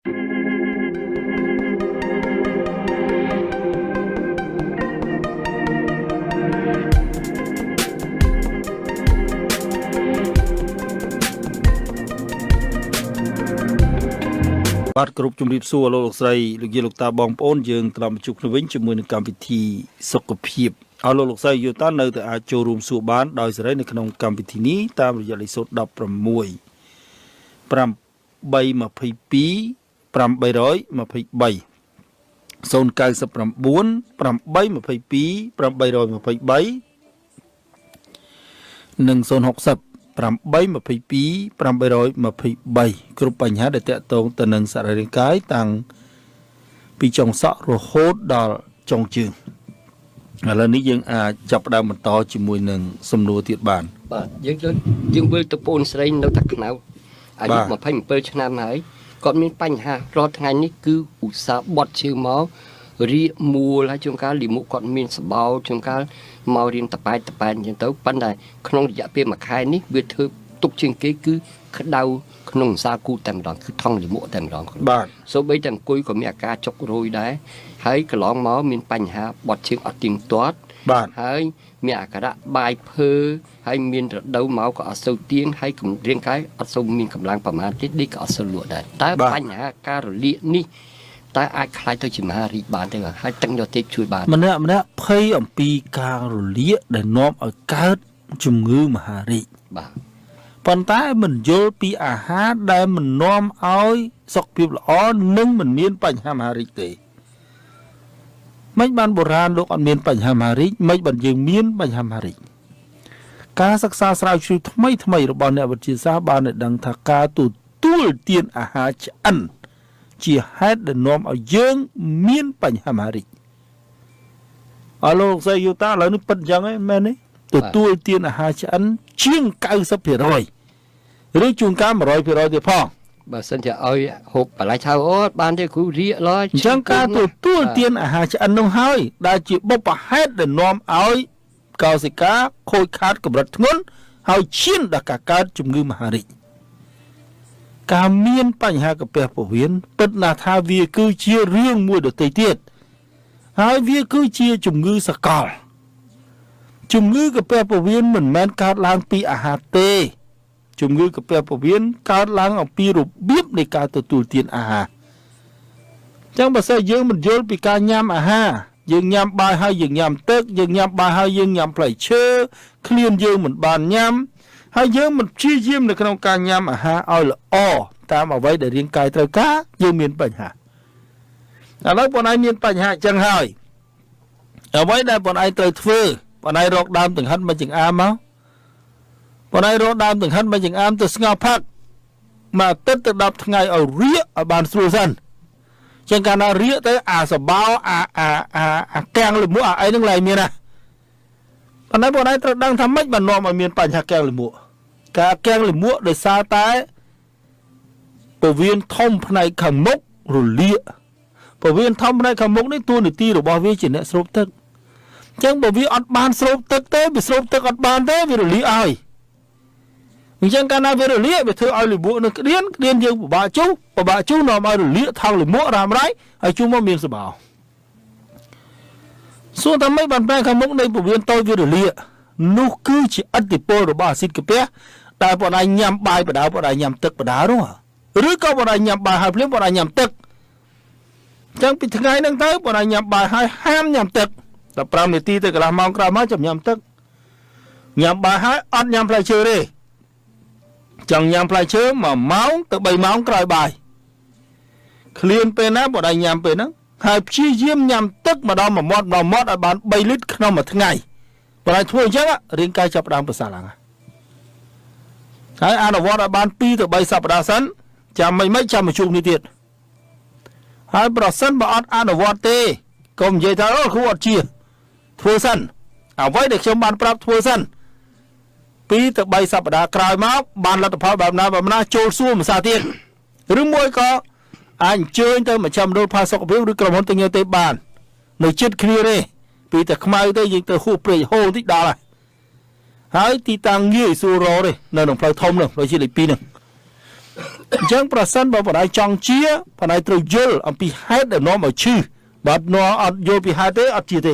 បាទគ្រប់ជំរាបសួរលោកស្រីលោកយាយលោកតាបងប្អូនយើងត្រឡប់មកជួបគ្នាវិញជាមួយនឹងកម្មវិធីសុខភាពអរលោកស្រីយល់តានៅតែអាចចូលរួមសួរបានដោយសេរីនៅក្នុងកម្មវិធីនេះតាមរយៈលេខ016 និង060 822 823គ្រប់បញ្ហាដែលតាក់ទងទៅនឹងសរីរាង្គកាយតាំងពីចុងសក់រហូតដល់ចុងជើងឥឡូវនេះយើងអាចចាប់ផ្ដើមបន្តជាមួយនឹងសំណួរទៀតបានបាទយើងវិលទៅបងស្រីនៅតាខ្នៅអាយុ27ឆ្នាំហើយគាត់មានបញ្ហារាល់ថ្ងៃនេះគឺឧស្សាហ៍បត់ជើងមករៀកមួលហើយជួនកាលលីមុខគាត់មានសបោជួនកាលមករៀនតប៉ែតអញ្ចឹងទៅប៉ុន្តែក្នុងរយៈពេលមួយខែនេះវាធ្វើទុកជាងគេគឺក្តៅក្នុងសាគូតែម្ដងគឺថងលីមុខតែម្ដងបាទសូម្បីតែអង្គុយក៏មានអាការចុករយដែរហើយកន្លងមកមានបញ្ហាបត់ជើងអត់ទៀងទាត់បាទហើយមានអាការៈបាយភើហើយមានរដូវមកក៏អត់សូវទៀងហើយរាងកាយអត់សូវមានកម្លាំងប្រមាណទេនេះក៏អត់សូវលក់ដែរតើបញ្ហាការរលាកនេះតើអាចខ្លាយទៅជាមហារីកបានទេបាទហើយទឹកយកទេពជួយបានម្នាក់ភ័យអំពីការរលាកដែលនាំឲ្យកើតជំងឺមហារីកបាទប៉ុន្តែមិនយល់ពីអាហារដែលមិននាំឲ្យសុខភាពល្អនិងមិនមានបញ្ហាមហារីកទេមិនបានបុរាណលោកអត់មានបញ្ហាមហារីកមិនបានយើងមានបញ្ហាមហារីកការសិក្សាស្រាវជ្រាវថ្មីរបស់អ្នកវិទ្យាសាស្ត្របានដឹងថាការទទួលទានអាហារឆ្អិនជាហេតុដែលនាំឲ្យយើងមានបញ្ហាមហារីកអរលោកស្រីយូតាឥឡូវនេះពិតអញ្ចឹងហ៎មែនទេទទួលទានអាហារឆ្អិនជាង 90% ឬជួនកាល 100% ទៀតផងបើសិនជាឲ្យហូបបន្លែឆៅអូបានទេគ្រូរៀកឡើយអញ្ចឹងការទទួលទានអាហារឆ្អិននោះហើយដែលជាបុព្វហេតុដែលនាំឲ្យកោសិកាខូចខាតកម្រិតធ្ងន់ហើយឈានដល់ការកើតជំងឺមហារីកការមានបញ្ហាកាពះពោះវៀនពិតណាស់ថាវាគឺជារឿងមួយដទៃទៀតហើយវាគឺជាជំងឺសកលជំងឺកាពះពោះវៀនមិនមែនកើតឡើងពីអាហារទេជំងឺកាពះពោះវៀនកើតឡើងអំពីរបៀបនៃការទទួលទានអាហារអញ្ចឹងបើសិនយើងមិនយល់ពីការញ៉ាំអាហារយើងញ៉ាំបាយហើយយើងញ៉ាំទឹកយើងញ៉ាំបាយហើយយើងញ៉ាំផ្លែឈើឃ្លានយើងមិនបានញ៉ាំហើយយើងមិនព្យាយាមនៅក្នុងការញ៉ាំអាហារឲ្យល្អតាមអ្វីដែលរាងកាយត្រូវការយើងមានបញ្ហាឥឡូវបងឯងមានបញ្ហាអញ្ចឹងហើយអ្វីដែលបងឯងត្រូវធ្វើបងឯងរកដើមដង្ហិតមកចង្អាមមកបងឯងរកដើមដង្ហិតមកចង្អាមទៅស្ងោរផឹកមួយអាទិត្យទៅ10ថ្ងៃឲ្យរៀកឲ្យបានស្រួលសិនចឹងកាលណារៀកទៅអាសបោអាកាំងលិមួកអីហ្នឹងឡើយមានណាប៉ុន្តែបងឯងត្រូវដឹងថាម៉េចបាននាំឲ្យមានបញ្ហាកាំងលិមួកការកាំងលិមួកដោយសារតែពោះវៀនធំផ្នែកខាងមុខរលាកពោះវៀនធំផ្នែកខាងមុខនេះតួនាទីរបស់វាជាអ្នកស្រូបទឹកអញ្ចឹងបើវាអត់បានស្រូបទឹកទេវាស្រូបទឹកអត់បានទេវារលាកឲ្យអញ្ចឹងកាលណាវារលាកវាធ្វើឲ្យលិមួកនឹងក្តៀនយើងពិបាកជុះនាំឲ្យរលាកថងលិមួករ៉ាំរ៉ៃហើយជុំមកមានសបោសួរថាម៉េចបានបែរខាងមុខនៃពោះវៀនតូចវារលាកនោះគឺជាឥទ្ធិពលរបស់អាស៊ីតកាពះដែលបងឯងញ៉ាំបាយបដាបងឯងញ៉ាំទឹកបដានោះឬក៏បងឯងញ៉ាំបាយហើយភ្លាមបងឯងញ៉ាំទឹកអញ្ចឹងពីថ្ងៃហ្នឹងទៅបងឯងញ៉ាំបាយហើយហាមញ៉ាំទឹក15នាទីទៅកន្លះម៉ោងក្រោយមកចាំញ៉ាំទឹកញ៉ាំបាយហើយអត់ញ៉ាំផ្លែឈើទេចង់ញ៉ាំផ្លែឈើ1ម៉ោងទៅ3ម៉ោងក្រោយបាយឃ្លានពេលណាបងឯងញ៉ាំពេលហ្នឹងហើយព្យាយាមញ៉ាំទឹកម្ដងមួយមាត់ឲ្យបាន3លីត្រក្នុងមួយថ្ងៃបងឯងធ្វើអញ្ចឹងរាងកាយចាប់ផ្ដើមប្រសើរឡើងហើយអនុវត្តឲ្យបាន2ទៅ3សប្តាហ៍សិនចាំមិនចាំមកជួបនេះទៀតហើយប្រសិនបើអត់អនុវត្តទេកុំនិយាយថាអូគ្រូអត់ជាធ្វើសិនអ្វីដែលខ្ញុំបានប្រាប់ធ្វើសិន2ទៅ3សប្តាហ៍ក្រោយមកបានលទ្ធផលបែបណាចូលសួរភាសាទៀតឬមួយក៏អាចអញ្ជើញទៅមជ្ឈមណ្ឌលផាសុខភាពឬក្រុមហ៊ុនទិញទៅបាននៅចិត្តគ្នាទេពីតែខ្មៅទៅយើងទៅហួសព្រៃហូរតិចដល់ហើយទីតាំងងាយស្រួលរកទេនៅក្នុងផ្លូវធំនោះដូចជាលេខ2នោះ ចឹងប្រសិនបើបដៃចង់ជាបដៃត្រូវយល់អំពីហេតុដែលនាំឲ្យឈឺបើអត់យល់ពីហេតុទេអត់ជាទេ